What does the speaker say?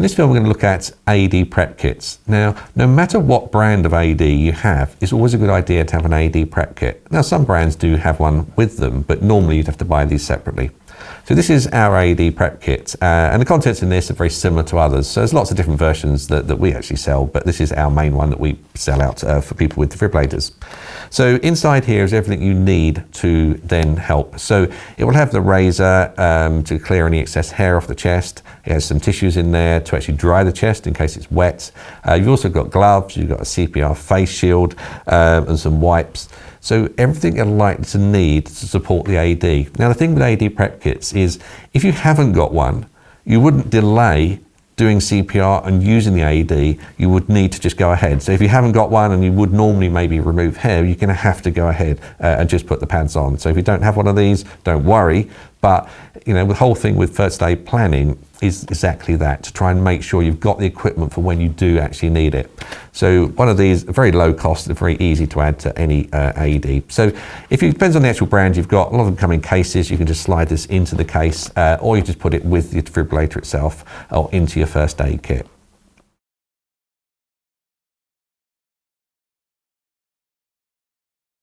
this film we're going to look at AED prep kits. Now, no matter what brand of AED you have, it's always a good idea to have an AED prep kit. Now, some brands do have one with them, but normally you'd have to buy these separately. So this is our AED prep kit, and the contents in this are very similar to others. So there's lots of different versions that we actually sell, but this is our main one that we sell out for people with defibrillators. So inside here is everything you need to then help. So it will have the razor to clear any excess hair off the chest. It has some tissues in there to actually dry the chest in case it's wet. You've also got gloves, you've got a CPR face shield, and some wipes. So everything you're likely to need to support the AED. Now the thing with AED prep kits is if you haven't got one, you wouldn't delay doing CPR and using the AED, you would need to just go ahead. So if you haven't got one and you would normally maybe remove hair, you're going to have to go ahead and just put the pads on. So if you don't have one of these, don't worry. But you know, the whole thing with first aid planning is exactly that, to try and make sure you've got the equipment for when you do actually need it. So one of these, very low cost, and very easy to add to any AED. So if it depends on the actual brand you've got, a lot of them come in cases. You can just slide this into the case, or you just put it with the defibrillator itself or into your first aid kit.